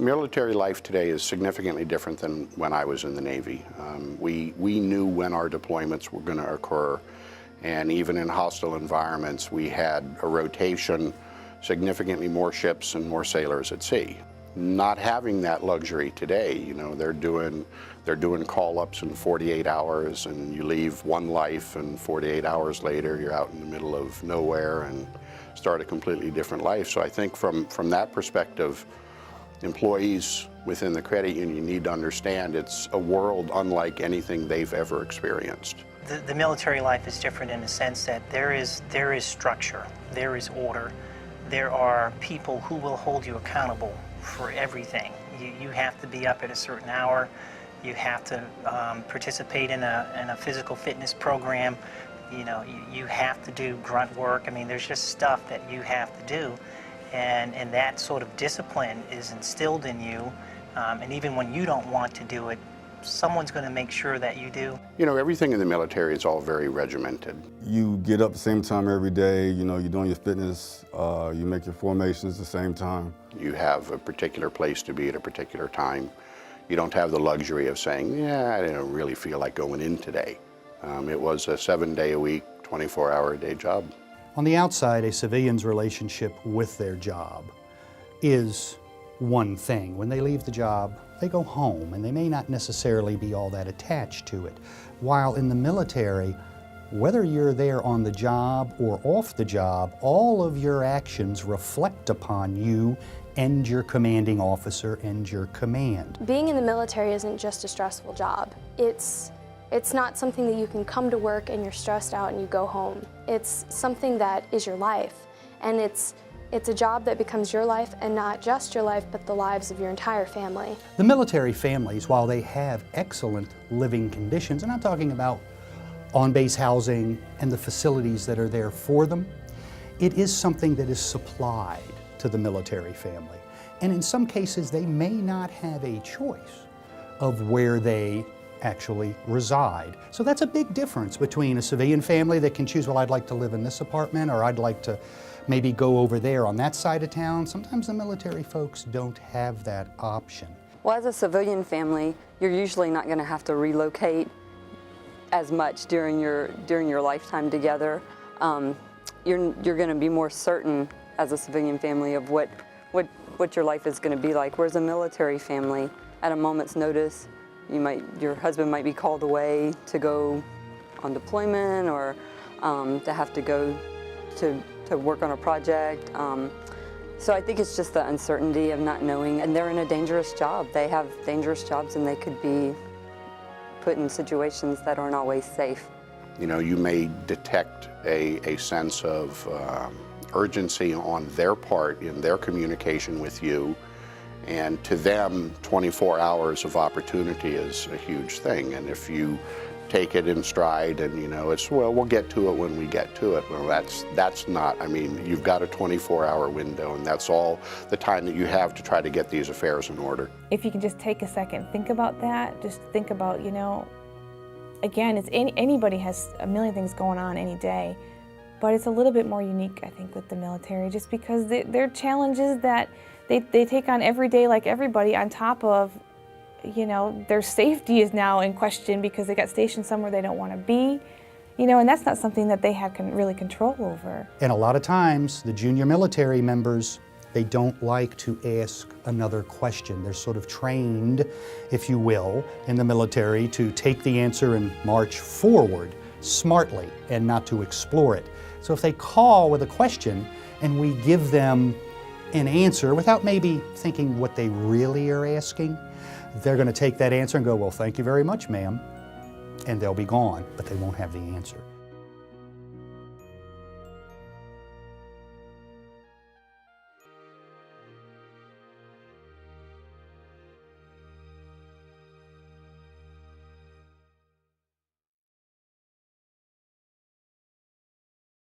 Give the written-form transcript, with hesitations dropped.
Military life today is significantly different than when I was in the Navy. We knew when our deployments were going to occur, and even in hostile environments we had a rotation, significantly more ships and more sailors at sea. Not having that luxury today, you know, they're doing call-ups in 48 hours, and you leave one life and 48 hours later you're out in the middle of nowhere and start a completely different life. So I think from that perspective, employees within the credit union need to understand it's a world unlike anything they've ever experienced. The military life is different in the sense that there is structure, there is order, there are people who will hold you accountable for everything. You have to be up at a certain hour, you have to participate in a physical fitness program, you know, you have to do grunt work. I mean, there's just stuff that you have to do. And that sort of discipline is instilled in you, and even when you don't want to do it, someone's going to make sure that you do. You know, everything in the military is all very regimented. You get up at the same time every day, you know, you're doing your fitness, you make your formations at the same time. You have a particular place to be at a particular time. You don't have the luxury of saying, yeah, I don't really feel like going in today. It was a 7-day-a-week, 24-hour-a-day job. On the outside, a civilian's relationship with their job is one thing. When they leave the job, they go home, and they may not necessarily be all that attached to it. While in the military, whether you're there on the job or off the job, all of your actions reflect upon you and your commanding officer and your command. Being in the military isn't just a stressful job. It's not something that you can come to work and you're stressed out and you go home. It's something that is your life, and it's a job that becomes your life, and not just your life, but the lives of your entire family. The military families, while they have excellent living conditions, and I'm talking about on-base housing and the facilities that are there for them, it is something that is supplied to the military family. And in some cases, they may not have a choice of where they actually reside. So that's a big difference between a civilian family that can choose, well, I'd like to live in this apartment, or I'd like to maybe go over there on that side of town. Sometimes the military folks don't have that option. Well, as a civilian family, you're usually not going to have to relocate as much during your lifetime together. You're going to be more certain as a civilian family of what your life is going to be like. Whereas a military family, at a moment's notice, your husband might be called away to go on deployment, or to have to go to work on a project. So I think it's just the uncertainty of not knowing, and they're in a dangerous job. They have dangerous jobs, and they could be put in situations that aren't always safe. You know, you may detect a sense of urgency on their part in their communication with you, and to them 24 hours of opportunity is a huge thing. And if you take it in stride and, you know, it's, well, we'll get to it when we get to it. Well, that's not, I mean, you've got a 24-hour window, and that's all the time that you have to try to get these affairs in order. If you can just take a second, think about that, just think about, you know, again, it's anybody has a million things going on any day, but it's a little bit more unique, I think, with the military, just because there are challenges that they take on every day like everybody, on top of, you know, their safety is now in question because they got stationed somewhere they don't want to be, you know, and that's not something that they have really control over. And a lot of times, the junior military members, they don't like to ask another question. They're sort of trained, if you will, in the military to take the answer and march forward smartly and not to explore it. So if they call with a question and we give them an answer without maybe thinking what they really are asking, they're going to take that answer and go, well, thank you very much, ma'am, and they'll be gone, but they won't have the answer.